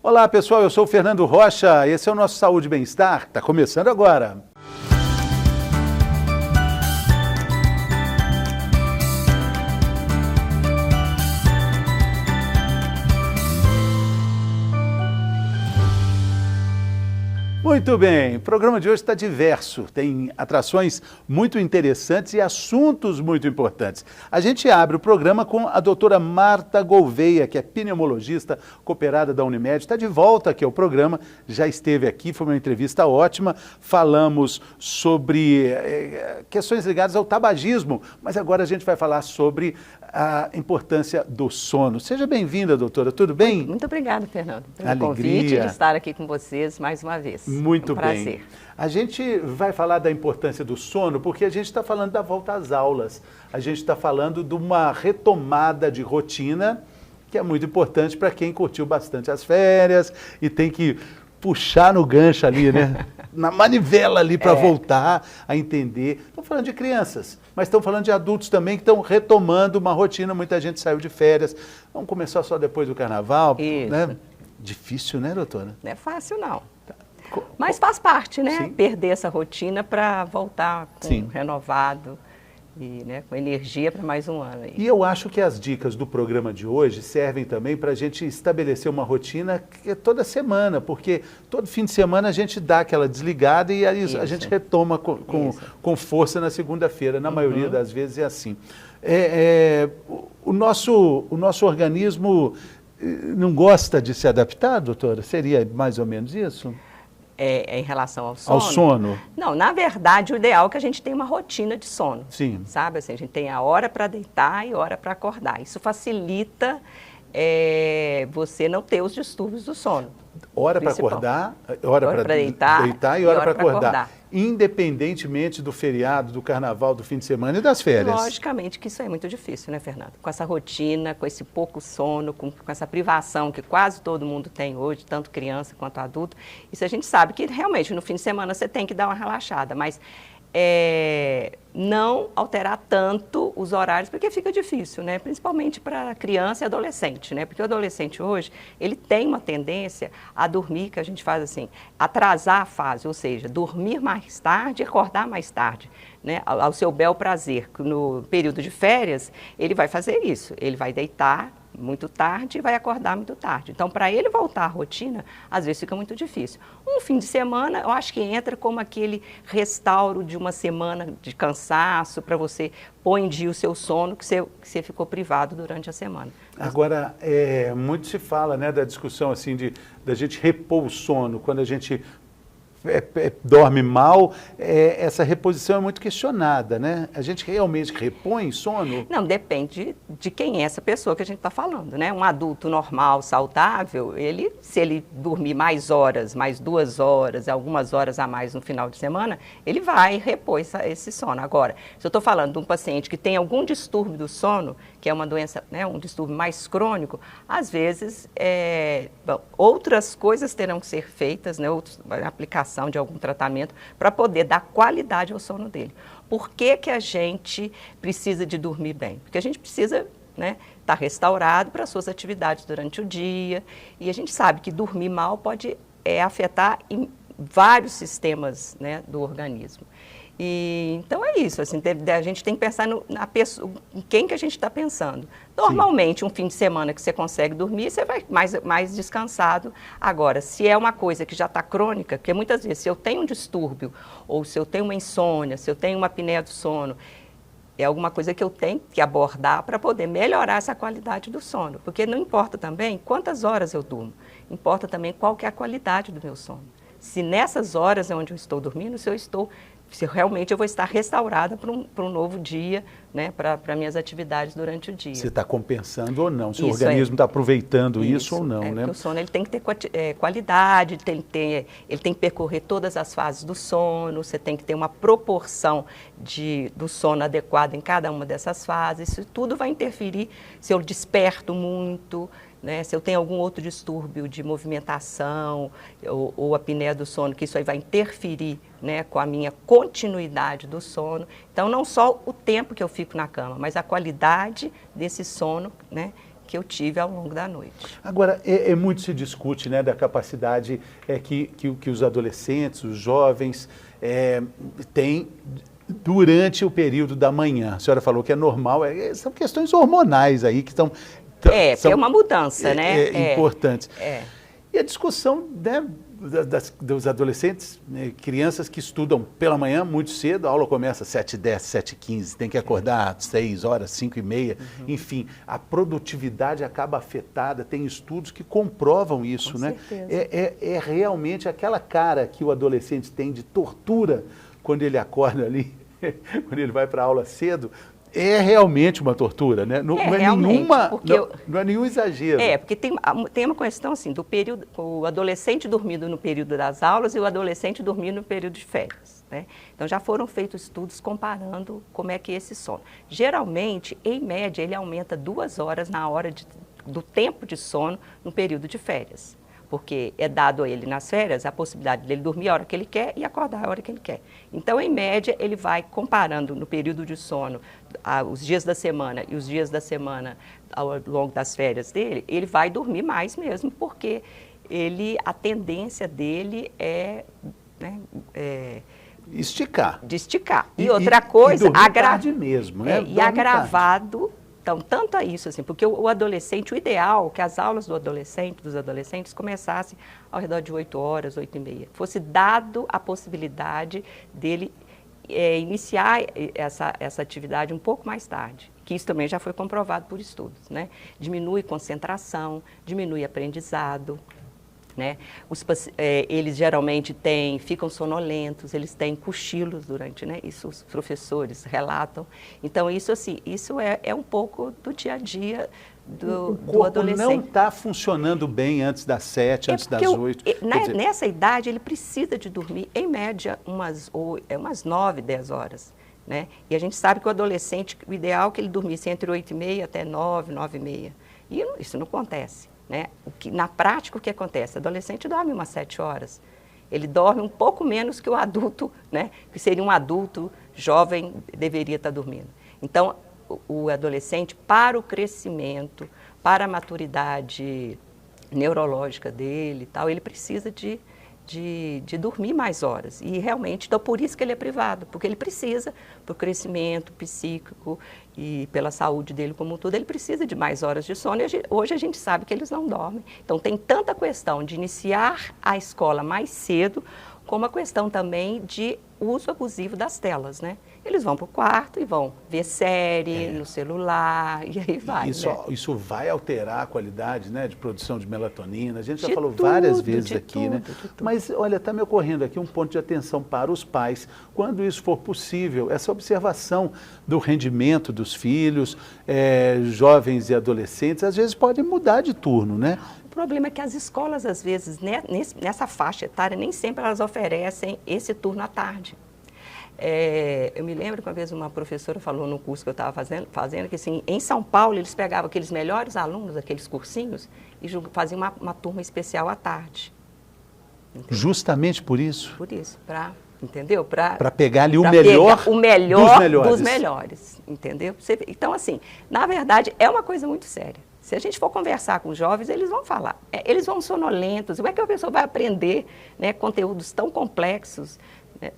Olá pessoal, eu sou o Fernando Rocha, esse é o nosso Saúde e Bem-Estar, está começando agora. Muito bem, o programa de hoje está diverso, tem atrações muito interessantes e assuntos muito importantes. A gente abre o programa com a doutora Marta Gouveia, que é pneumologista cooperada da Unimed, está de volta aqui ao programa, já esteve aqui, foi uma entrevista ótima, falamos sobre questões ligadas ao tabagismo, mas agora a gente vai falar sobre a importância do sono. Seja bem-vinda, doutora, tudo bem? Muito obrigada, Fernando, pelo Alegria. convite de estar aqui com vocês mais uma vez. Muito um prazer. bem. A gente vai falar da importância do sono porque a gente está falando da volta às aulas. A gente está falando de uma retomada de rotina que é muito importante para quem curtiu bastante as férias e tem que puxar no gancho ali, né? Na manivela ali para voltar a entender. Estamos falando de crianças, mas estamos falando de adultos também que estão retomando uma rotina. Muita gente saiu de férias. Vamos começar só depois do carnaval, Isso. né? Difícil, né, doutora? Não é fácil, não. Mas faz parte, né? Sim. Perder essa rotina para voltar com Sim. renovado e com energia para mais um ano. E eu acho que as dicas do programa de hoje servem também para a gente estabelecer uma rotina que é toda semana, porque todo fim de semana a gente dá aquela desligada e aí a gente retoma com força na segunda-feira. Na maioria das vezes é assim. O nosso organismo não gosta de se adaptar, doutora? Seria mais ou menos isso? Em relação ao sono? Ao sono? Não, na verdade, o ideal é que a gente tenha uma rotina de sono. Sim. Sabe, assim, a gente tem a hora para deitar e hora para acordar. Isso facilita você não ter os distúrbios do sono. Hora para acordar, hora para deitar e hora para acordar. Independentemente do feriado, do carnaval, do fim de semana e das férias. Logicamente que isso é muito difícil, né, Fernando? Com essa rotina, com esse pouco sono, com essa privação que quase todo mundo tem hoje, tanto criança quanto adulto. Isso a gente sabe que realmente no fim de semana você tem que dar uma relaxada, mas não alterar tanto os horários, porque fica difícil, né? Principalmente para criança e adolescente, né? Porque o adolescente hoje, ele tem uma tendência a dormir, que a gente faz assim, atrasar a fase, ou seja, dormir mais tarde e acordar mais tarde, né? Ao seu bel prazer. No período de férias, ele vai fazer isso, ele vai deitar muito tarde e vai acordar muito tarde. Então, para ele voltar à rotina, às vezes fica muito difícil. Um fim de semana, eu acho que entra como aquele restauro de uma semana de cansaço para você pôr em dia o seu sono que você ficou privado durante a semana. Agora, muito se fala, né, da discussão assim da gente repor o sono, quando a gente dorme mal, essa reposição é muito questionada, né? A gente realmente repõe sono? Não, depende de quem é essa pessoa que a gente está falando, né? Um adulto normal, saudável, se ele dormir mais horas, mais 2 horas, algumas horas a mais no final de semana, ele vai repor esse sono. Agora, se eu estou falando de um paciente que tem algum distúrbio do sono, que é uma doença, né, um distúrbio mais crônico, às vezes outras coisas terão que ser feitas, né, a aplicação de algum tratamento para poder dar qualidade ao sono dele. Por que que a gente precisa de dormir bem? Porque a gente precisa estar restaurado para as suas atividades durante o dia, e a gente sabe que dormir mal pode afetar em vários sistemas, né, do organismo. E, então é isso, assim, a gente tem que pensar na pessoa, em quem que a gente está pensando. Normalmente, um fim de semana que você consegue dormir, você vai mais descansado. Agora, se é uma coisa que já está crônica, porque muitas vezes se eu tenho um distúrbio, ou se eu tenho uma insônia, se eu tenho uma apneia do sono, é alguma coisa que eu tenho que abordar para poder melhorar essa qualidade do sono. Porque não importa também quantas horas eu durmo, importa também qual que é a qualidade do meu sono. Se nessas horas é onde eu estou dormindo, se realmente eu vou estar restaurada para um novo dia, né, para minhas atividades durante o dia. Se está compensando ou não, se o organismo está aproveitando isso ou não, né? Porque o sono ele tem que ter qualidade, ele tem que percorrer todas as fases do sono, você tem que ter uma proporção do sono adequada em cada uma dessas fases, isso tudo vai interferir se eu desperto muito, né, se eu tenho algum outro distúrbio de movimentação ou apneia do sono, que isso aí vai interferir, né, com a minha continuidade do sono. Então, não só o tempo que eu fico na cama, mas a qualidade desse sono, né, que eu tive ao longo da noite. Agora, muito se discute, né, da capacidade que os adolescentes, os jovens têm durante o período da manhã. A senhora falou que é normal, são questões hormonais aí que estão... São uma mudança, né? Importantes. E a discussão, né, dos adolescentes, né, crianças que estudam pela manhã muito cedo, a aula começa às 7h10, 7h15, tem que acordar às 6 horas, 5h30, enfim, a produtividade acaba afetada, tem estudos que comprovam isso, Com né? certeza. É realmente aquela cara que o adolescente tem de tortura quando ele acorda ali, quando ele vai para a aula cedo, é realmente uma tortura, né? Não é nenhum exagero. Porque tem uma questão assim, do período, o adolescente dormindo no período das aulas e o adolescente dormindo no período de férias, né? Então já foram feitos estudos comparando como é que é esse sono. Geralmente, em média, ele aumenta 2 horas na hora do tempo de sono no período de férias. Porque é dado a ele nas férias a possibilidade dele dormir a hora que ele quer e acordar a hora que ele quer. Então, em média, ele vai comparando no período de sono os dias da semana e os dias da semana ao longo das férias dele, ele vai dormir mais mesmo, porque a tendência dele de esticar. E outra coisa, tarde mesmo, né? E agravado. Então, tanto é isso, assim, porque o adolescente, o ideal que as aulas dos adolescentes começassem ao redor de 8 horas, 8h30. Fosse dado a possibilidade dele iniciar essa atividade um pouco mais tarde, que isso também já foi comprovado por estudos, né? Diminui concentração, diminui aprendizado, né? Eles geralmente ficam sonolentos, eles têm cochilos durante, né? Isso os professores relatam. Então, isso assim, isso é um pouco do dia a dia do adolescente. Não está funcionando bem antes das 7, antes das 8. Nessa idade, ele precisa de dormir, em média, umas 9, 10 horas. Né? E a gente sabe que o adolescente, o ideal é que ele dormisse entre 8h30 até 9, 9h30. E isso não acontece. Né? Na prática, o que acontece? O adolescente dorme umas 7 horas. Ele dorme um pouco menos que o adulto, né? Que seria um adulto jovem, deveria estar dormindo. Então, o adolescente, para o crescimento, para a maturidade neurológica dele e tal, ele precisa de dormir mais horas. E realmente, então por isso que ele é privado, porque ele precisa, para o crescimento psíquico e pela saúde dele como um todo, ele precisa de mais horas de sono. E hoje a gente sabe que eles não dormem. Então tem tanta questão de iniciar a escola mais cedo, como a questão também de uso abusivo das telas, né? Eles vão para o quarto e vão ver série no celular, e aí vai. Isso vai alterar a qualidade, né, de produção de melatonina. A gente já falou várias vezes aqui, né? Mas, olha, está me ocorrendo aqui um ponto de atenção para os pais. Quando isso for possível, essa observação do rendimento dos filhos, jovens e adolescentes, às vezes pode mudar de turno, né? O problema é que as escolas, às vezes, nessa faixa etária, nem sempre elas oferecem esse turno à tarde. Eu me lembro que uma vez uma professora falou no curso que eu estava fazendo que assim, em São Paulo eles pegavam aqueles melhores alunos, aqueles cursinhos, e faziam uma turma especial à tarde. Entendeu? Justamente por isso? Por isso, entendeu? Para pegar ali o melhor dos melhores, entendeu? Então, assim, na verdade, é uma coisa muito séria. Se a gente for conversar com os jovens, eles vão falar. Eles vão sonolentos. Como é que a pessoa vai aprender, né, conteúdos tão complexos, né,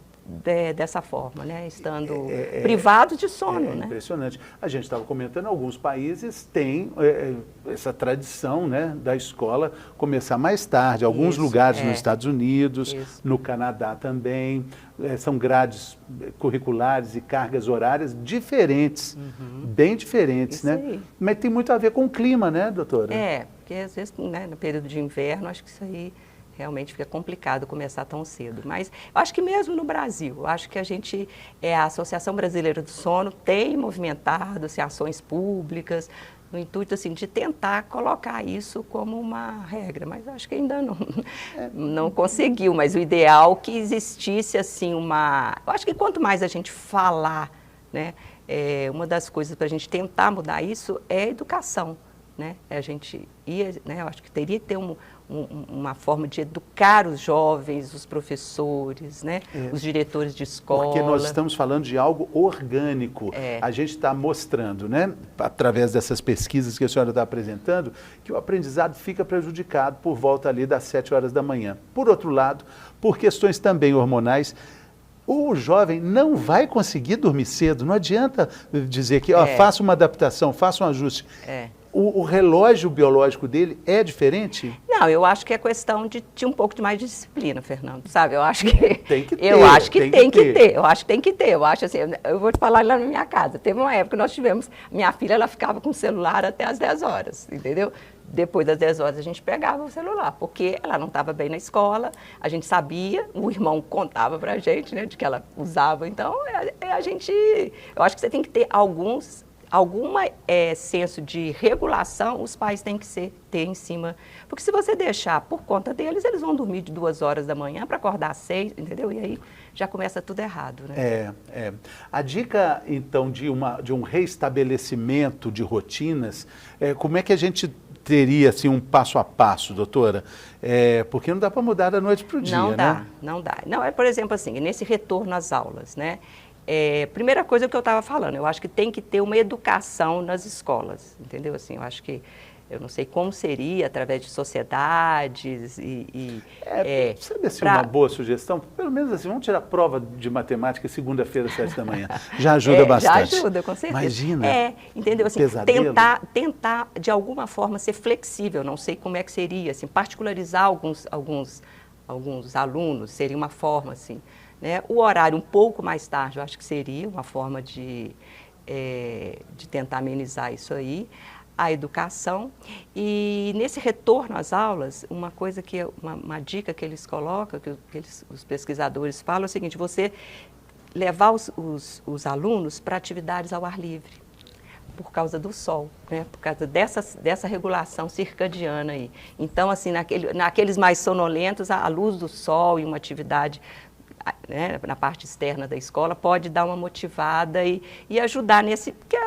dessa forma, né, estando privado de sono? Né? Impressionante. A gente estava comentando, alguns países têm essa tradição, né, da escola começar mais tarde. Alguns lugares nos Estados Unidos, no Canadá também. São grades curriculares e cargas horárias diferentes, bem diferentes, né? Aí. Mas tem muito a ver com o clima, né, doutora? Porque às vezes, né, no período de inverno, acho que isso aí realmente fica complicado começar tão cedo. Mas eu acho que mesmo no Brasil, eu acho que a Associação Brasileira do Sono tem movimentado ações públicas, no intuito assim, de tentar colocar isso como uma regra, mas acho que ainda não conseguiu. Mas o ideal é que existisse assim eu acho que quanto mais a gente falar, né, uma das coisas para a gente tentar mudar isso é a educação, né? A gente eu acho que teria que ter uma forma de educar os jovens, os professores, né? Os diretores de escola. Porque nós estamos falando de algo orgânico. A gente está mostrando, né, através dessas pesquisas que a senhora está apresentando, que o aprendizado fica prejudicado por volta ali das 7 horas da manhã. Por outro lado, por questões também hormonais, o jovem não vai conseguir dormir cedo. Não adianta dizer que faça uma adaptação, faça um ajuste. O relógio biológico dele é diferente? Não, eu acho que é questão de um pouco de mais disciplina, Fernando, sabe? Eu acho que tem que ter. Eu acho que tem que ter. Eu acho que tem que ter. Eu acho assim, eu vou te falar lá na minha casa. Teve uma época que nós tivemos, minha filha, ela ficava com o celular até as 10 horas, entendeu? Depois das 10 horas a gente pegava o celular, porque ela não estava bem na escola, a gente sabia, o irmão contava pra gente, né, de que ela usava. Então, eu acho que você tem que ter alguma senso de regulação, os pais têm que ter em cima. Porque se você deixar por conta deles, eles vão dormir de 2 horas da manhã para acordar às 6, entendeu? E aí já começa tudo errado, né? A dica, então, de um reestabelecimento de rotinas, como é que a gente teria, assim, um passo a passo, doutora? Porque não dá para mudar da noite para o dia, né? Não dá. Não, por exemplo, assim, nesse retorno às aulas, né? Primeira coisa que eu estava falando, eu acho que tem que ter uma educação nas escolas, entendeu? Assim, eu não sei como seria, através de sociedades sabe assim, uma boa sugestão? Pelo menos assim, vamos tirar a prova de matemática segunda-feira, às 7 da manhã. Já ajuda bastante. Já ajuda, com certeza. Imagina. Entendeu? Assim, tentar, de alguma forma, ser flexível, não sei como é que seria, assim, particularizar alguns alunos, seria uma forma, assim, né? O horário um pouco mais tarde, eu acho que seria uma forma de tentar amenizar isso aí. A educação, e nesse retorno às aulas, uma coisa uma dica que eles colocam, os pesquisadores falam, é o seguinte: você levar os alunos para atividades ao ar livre, por causa do sol, né? Por causa dessa regulação circadiana aí. Então, assim, naqueles mais sonolentos, a luz do sol e uma atividade, né, na parte externa da escola pode dar uma motivada e ajudar nesse... Porque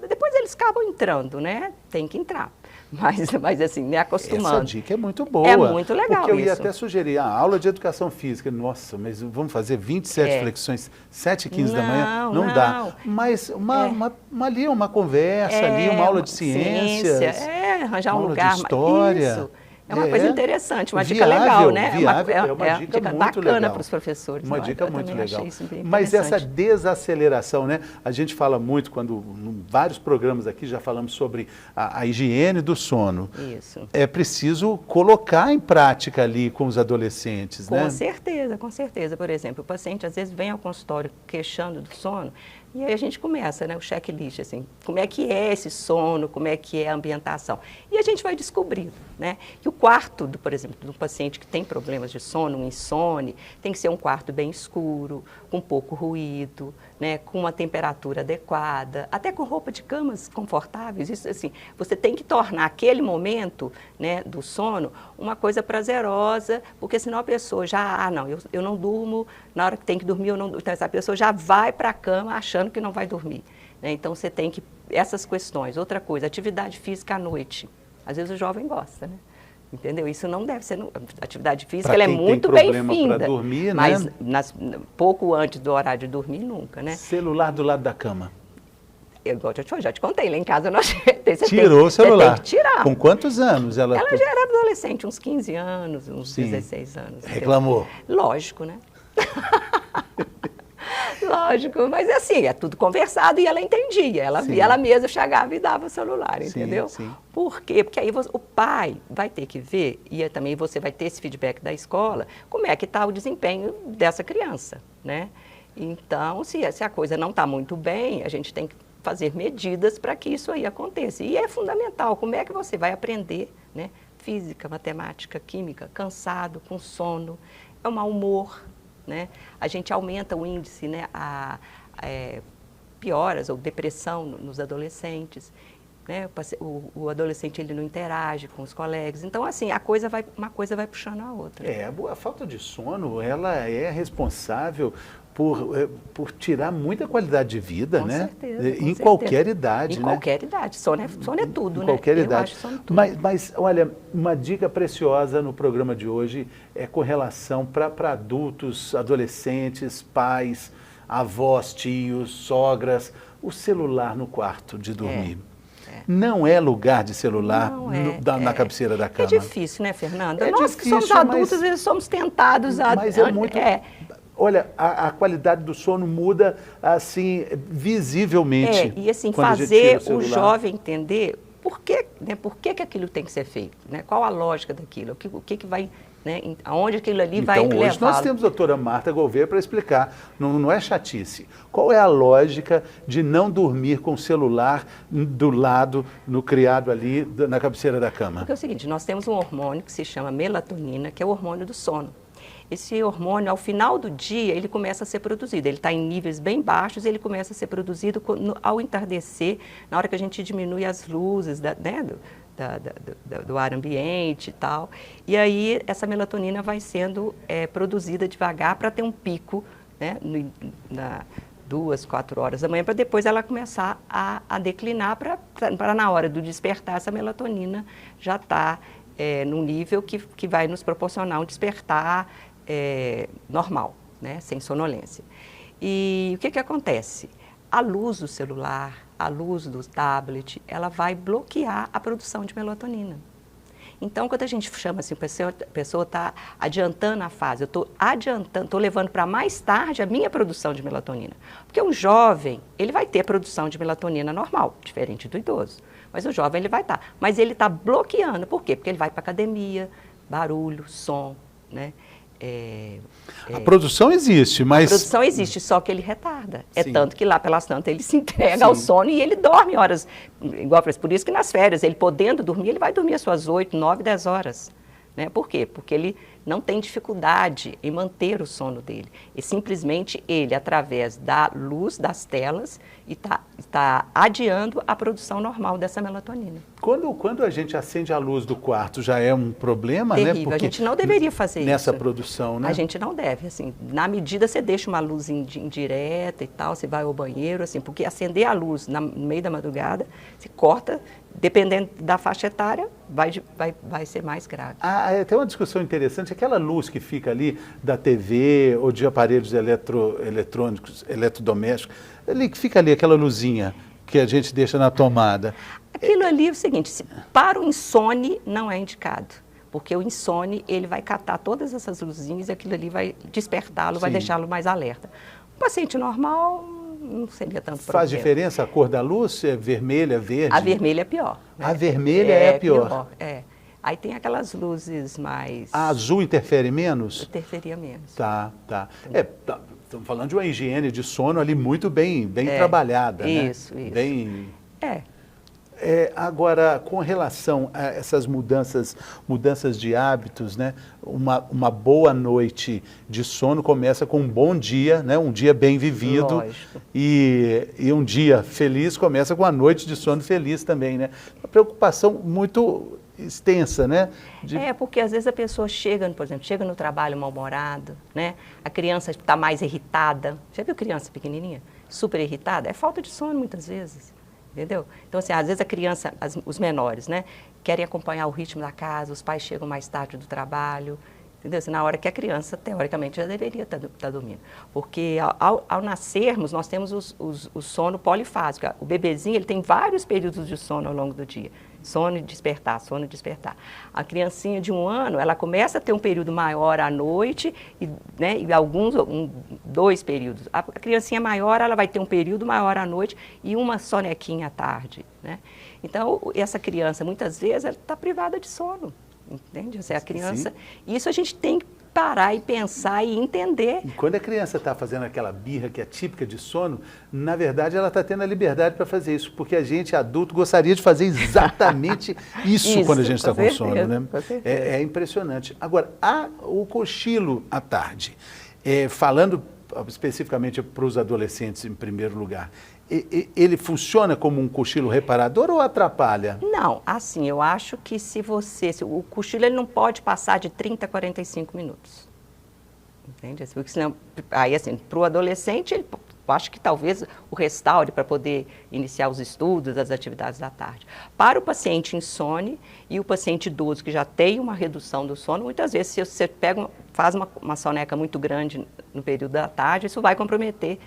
depois eles acabam entrando, né? Tem que entrar. Mas assim, né, acostumando. Essa dica é muito boa. É muito legal porque eu ia isso. até sugerir a aula de educação física. Nossa, mas vamos fazer 27 flexões, 7h15 da manhã? Não dá. Mas ali uma conversa, ali uma aula de ciências. Arranjar um aula lugar. De história. Isso. É uma coisa interessante, uma dica viável, legal, né? É uma dica muito bacana para os professores. Uma dica muito legal. Mas essa desaceleração, né? A gente fala muito, em vários programas aqui já falamos sobre a higiene do sono. Isso. É preciso colocar em prática ali com os adolescentes, né? Com certeza. Por exemplo, o paciente às vezes vem ao consultório queixando do sono, e aí a gente começa, né, o checklist, assim, como é que é esse sono, como é que é a ambientação. E a gente vai descobrindo, né, que o quarto, por exemplo, do paciente que tem problemas de sono, um insone, tem que ser um quarto bem escuro, com pouco ruído, né, com uma temperatura adequada, até com roupa de camas confortáveis. Isso, assim, você tem que tornar aquele momento, né, do sono uma coisa prazerosa, porque senão a pessoa já, não, eu não durmo, na hora que tem que dormir, eu não durmo. Então, essa pessoa já vai para a cama achando que não vai dormir, né? Então, você tem que, essas questões. Outra coisa, atividade física à noite. Às vezes o jovem gosta, né? Entendeu? Isso não deve ser... Atividade física ela é muito bem-vinda, dormir, mas né? Pouco antes do horário de dormir, nunca, né? Celular do lado da cama. Eu já te contei, lá em casa nós... Tirou o celular. Você tem que tirar. Com quantos anos? Ela já era adolescente, uns 15 anos, uns 16 anos. Reclamou? Entendeu? Lógico, né? Lógico, mas assim, é tudo conversado e ela entendia. Ela mesma chegava e dava o celular, entendeu? Sim. Por quê? Porque aí o pai vai ter que ver, e também você vai ter esse feedback da escola, como é que está o desempenho dessa criança, né? Então, se a coisa não está muito bem, a gente tem que fazer medidas para que isso aí aconteça. E é fundamental, como é que você vai aprender, né? Física, matemática, química, cansado, com sono, é um mau humor, né? A gente aumenta o índice, né, pioras ou depressão nos adolescentes, né? O adolescente ele não interage com os colegas. Então, assim, uma coisa vai puxando a outra. A falta de sono, ela é responsável por tirar muita qualidade de vida, Com né? certeza, com Em certeza. qualquer idade, Em né? qualquer idade. Sono é tudo, Em né? qualquer Eu idade. acho sono tudo. Mas, olha, uma dica preciosa no programa de hoje é com relação para adultos, adolescentes, pais, avós, tios, sogras, o celular no quarto de dormir. Não é lugar de celular Não é, na cabeceira da cama. É difícil, né, Fernanda? É Nós que somos difícil, adultos, mas- às vezes somos tentados a... Mas é muito... Olha, a qualidade do sono muda, assim, visivelmente. E assim, quando a gente fazer tira o celular. jovem entender por que aquilo tem que ser feito, né? Qual a lógica daquilo, o que vai, né? Aonde aquilo ali vai Então, hoje nós levá-lo. temos a doutora Marta Gouveia para explicar, não é chatice. Qual é a lógica de não dormir com o celular do lado, no criado ali, na cabeceira da cama? Porque é o seguinte, nós temos um hormônio que se chama melatonina, que é o hormônio do sono. Esse hormônio, ao final do dia, ele começa a ser produzido. Ele está em níveis bem baixos e ele começa a ser produzido ao entardecer, na hora que a gente diminui as luzes do ar ambiente e tal. E aí, essa melatonina vai sendo produzida devagar para ter um pico, né, 2, 4 horas da manhã, para depois ela começar a declinar, para na hora do despertar, essa melatonina já está num nível que vai nos proporcionar um despertar normal, né, sem sonolência. E o que acontece? A luz do celular, a luz do tablet, ela vai bloquear a produção de melatonina. Então, quando a gente chama assim, a pessoa está adiantando a fase, eu estou adiantando, estou levando para mais tarde a minha produção de melatonina. Porque um jovem, ele vai ter produção de melatonina normal, diferente do idoso. Mas o jovem, ele vai estar. Mas ele está bloqueando, por quê? Porque ele vai para a academia, barulho, som, né? A produção existe, mas... A produção existe, só que ele retarda. É Sim. tanto que lá pelas tantas ele se entrega Sim. ao sono e ele dorme horas, igual por isso que nas férias, ele podendo dormir, ele vai dormir as suas 8, 9, 10 horas. Né? Por quê? Porque ele não tem dificuldade em manter o sono dele. E simplesmente ele, através da luz das telas, está adiando a produção normal dessa melatonina. Quando a gente acende a luz do quarto, já é um problema, Terrível. né? Porque A gente não deveria fazer nessa isso. produção, né? A gente não deve, assim, na medida você deixa uma luz indireta e tal, você vai ao banheiro, assim, porque acender a luz no meio da madrugada, se corta, dependendo da faixa etária, vai ser mais grave. Tem uma discussão interessante, aquela luz que fica ali da TV ou de aparelhos eletrônicos, eletrodomésticos, ali que fica ali, aquela luzinha que a gente deixa na tomada. Aquilo ali é o seguinte, para o insone não é indicado, porque o insone, ele vai catar todas essas luzinhas e aquilo ali vai despertá-lo, vai Sim. deixá-lo mais alerta. Um paciente normal não seria tanto problema. Faz diferença a cor da luz? É vermelha, verde? A vermelha é pior. Né? A vermelha é pior. Aí tem aquelas luzes mais... A azul interfere menos? Interferia menos. Tá. Estamos falando de uma higiene de sono ali muito bem trabalhada, né? Isso. Bem... É. Agora, com relação a essas mudanças de hábitos, né? Uma boa noite de sono começa com um bom dia, né? Um dia bem vivido. Lógico. E um dia feliz começa com a noite de sono feliz também, né? Uma preocupação muito extensa, né? Porque às vezes a pessoa chega, por exemplo, chega no trabalho mal-humorado, né? A criança está mais irritada. Já viu criança pequenininha? Super irritada? É falta de sono muitas vezes. Entendeu? Então, assim, às vezes a criança, os menores, né, querem acompanhar o ritmo da casa, os pais chegam mais tarde do trabalho, entendeu? Assim, na hora que a criança, teoricamente, já deveria estar dormindo. Porque ao nascermos, nós temos o sono polifásico. O bebezinho, ele tem vários períodos de sono ao longo do dia. Sono e despertar, sono e despertar. A criancinha de 1 ano, ela começa a ter um período maior à noite, né, e alguns, 2 períodos. A criancinha maior, ela vai ter um período maior à noite e uma sonequinha à tarde, né? Então, essa criança, muitas vezes, ela está privada de sono, entende? Assim, a criança... Isso a gente tem que parar e pensar e entender. E quando a criança está fazendo aquela birra que é típica de sono, na verdade ela está tendo a liberdade para fazer isso, porque a gente, adulto, gostaria de fazer exatamente isso quando a gente está com sono, né? É impressionante. Agora, o cochilo à tarde, falando especificamente para os adolescentes em primeiro lugar, ele funciona como um cochilo reparador ou atrapalha? Não, assim, eu acho que o cochilo ele não pode passar de 30 a 45 minutos. Entende? Porque senão, aí, assim, para o adolescente, eu acho que talvez o restaure para poder iniciar os estudos, as atividades da tarde. Para o paciente insone e o paciente idoso que já tem uma redução do sono, muitas vezes, se você faz uma soneca muito grande no período da tarde, isso vai comprometer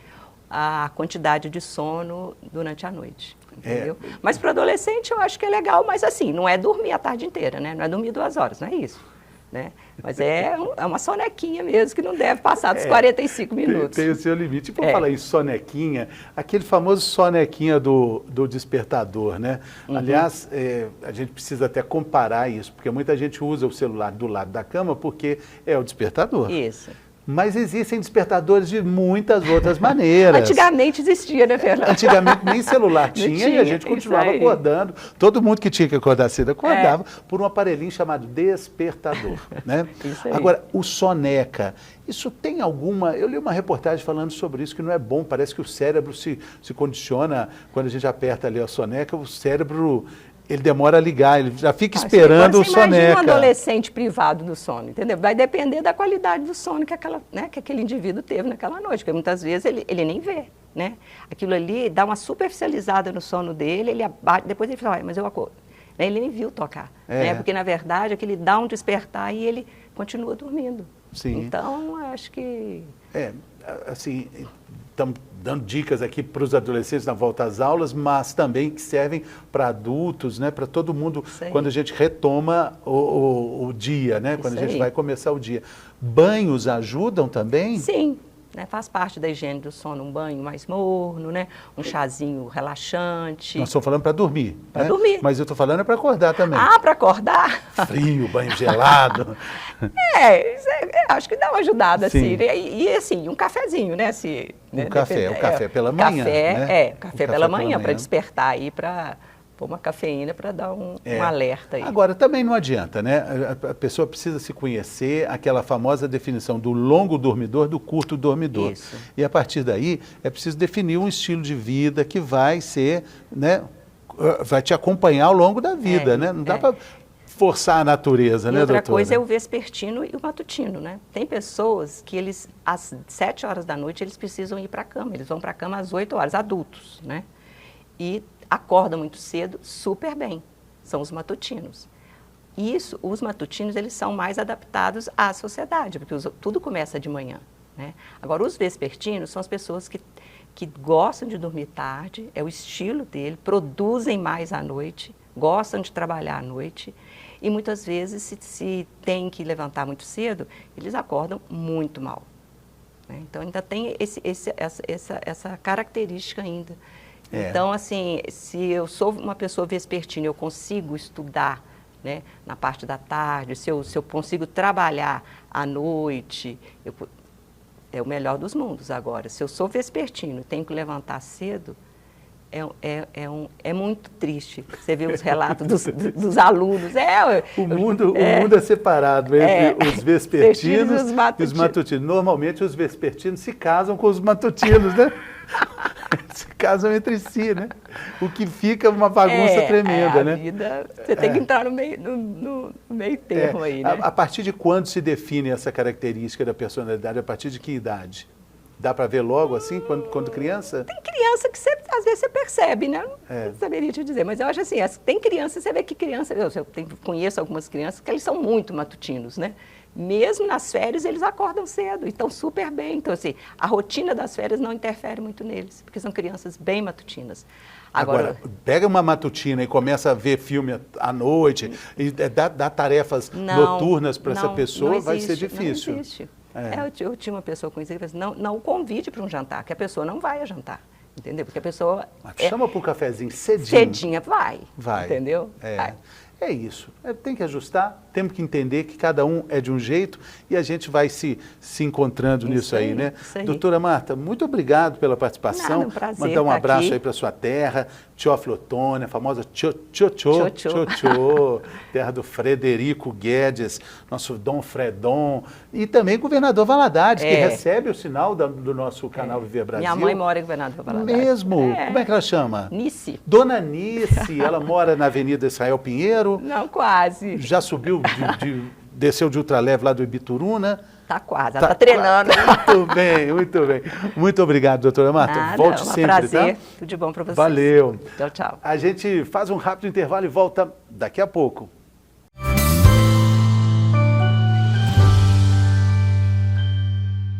a quantidade de sono durante a noite. Entendeu? Mas para o adolescente eu acho que é legal, mas assim, não é dormir a tarde inteira, né? Não é dormir 2 horas, não é isso. Né? Mas é uma sonequinha mesmo, que não deve passar dos 45 minutos. Tem o seu limite. E por falar em sonequinha, aquele famoso sonequinha do despertador, né? Aliás, a gente precisa até comparar isso, porque muita gente usa o celular do lado da cama porque é o despertador. Isso. Mas existem despertadores de muitas outras maneiras. Antigamente existia, né, Fernando? Antigamente nem celular tinha e a gente continuava acordando. Todo mundo que tinha que acordar cedo acordava por um aparelhinho chamado despertador. Né? Isso aí. Agora, o soneca, isso tem alguma... Eu li uma reportagem falando sobre isso, que não é bom. Parece que o cérebro se condiciona, quando a gente aperta ali a soneca, o cérebro... Ele demora a ligar, ele já fica esperando o soneca. Imagina um adolescente privado do sono, entendeu? Vai depender da qualidade do sono que aquele indivíduo teve naquela noite, porque muitas vezes ele nem vê, né? Aquilo ali dá uma superficializada no sono dele, ele abate, depois ele fala, mas eu acordo. Ele nem viu tocar, né? Porque na verdade aquele dá um despertar e ele continua dormindo. Sim. Então, acho que... assim... Estamos dando dicas aqui para os adolescentes na volta às aulas, mas também que servem para adultos, né? Para todo mundo, quando a gente retoma o dia, né? Quando a gente vai começar o dia. Banhos ajudam também? Sim. Né, faz parte da higiene do sono, um banho mais morno, né, um chazinho relaxante. Nós estamos falando para dormir. Para dormir. Mas eu estou falando para acordar também. Ah, para acordar? Frio, banho gelado. Acho que dá uma ajudada, assim. Sim. E assim, um cafezinho, né? Se, né, o café pela manhã. Café pela manhã, para despertar aí, para pôr uma cafeína para dar um alerta aí. Agora, também não adianta, né? A pessoa precisa se conhecer, aquela famosa definição do longo dormidor, do curto dormidor. Isso. E a partir daí, é preciso definir um estilo de vida que vai ser, né? Vai te acompanhar ao longo da vida, né? Não dá para forçar a natureza, né, doutora? Outra coisa é o vespertino e o matutino, né? Tem pessoas que às 7 horas da noite, eles precisam ir para a cama. Eles vão para a cama às 8 horas, adultos, né? E acordam muito cedo, super bem, são os matutinos. Os matutinos, eles são mais adaptados à sociedade, porque tudo começa de manhã, né? Agora, os vespertinos são as pessoas que gostam de dormir tarde, é o estilo dele, produzem mais à noite, gostam de trabalhar à noite, e muitas vezes, se tem que levantar muito cedo, eles acordam muito mal, né? Então, ainda tem essa característica ainda. Então, assim, se eu sou uma pessoa vespertina, eu consigo estudar, né, na parte da tarde, se eu consigo trabalhar à noite, é o melhor dos mundos. Agora, se eu sou vespertino e tenho que levantar cedo, é muito triste. Você vê os relatos dos alunos. O mundo é separado entre os vespertinos e os matutinos. Normalmente, os vespertinos se casam com os matutinos, né? Se casam entre si, né? O que fica uma bagunça tremenda, né? Vida, você tem que entrar no meio termo aí, né? A partir de quando se define essa característica da personalidade? A partir de que idade? Dá para ver logo assim, quando criança? Tem criança que às vezes você percebe, né? Não saberia te dizer, mas eu acho assim, tem criança, você vê que criança... Eu conheço algumas crianças que eles são muito matutinos, né? Mesmo nas férias, eles acordam cedo e estão super bem. Então, assim, a rotina das férias não interfere muito neles, porque são crianças bem matutinas. Agora, pega uma matutina e começa a ver filme à noite, e dá tarefas noturnas para essa pessoa, existe, vai ser difícil. Não existe. Eu tinha uma pessoa conhecida que disse, não o convide para um jantar, que a pessoa não vai a jantar. Entendeu? Porque a pessoa... Mas chama para um cafezinho cedinho. Cedinha, vai. Entendeu? Vai. É isso. Tem que ajustar, temos que entender que cada um é de um jeito e a gente vai se encontrando nisso aí, né? Doutora Marta, muito obrigado pela participação. É um prazer mandar um abraço aqui aí para sua terra, Teófilo-Otoni, a famosa Tchotchô, terra do Frederico Guedes, nosso Dom Fredon, e também governador Valadares, que recebe o sinal do nosso canal Viver Brasil. Minha mãe mora em Governador Valadares. Mesmo? Como é que ela chama? Nice. Dona Nice, ela mora na Avenida Israel Pinheiro. Não, quase. Já subiu, desceu de ultraleve lá do Ibituruna. Tá quase, ela tá treinando. Muito bem, muito bem. Muito obrigado, doutora Marta. Nada, Volte um sempre, prazer. tá? Tudo de bom para vocês. Valeu. Tchau, tchau. A gente faz um rápido intervalo e volta daqui a pouco.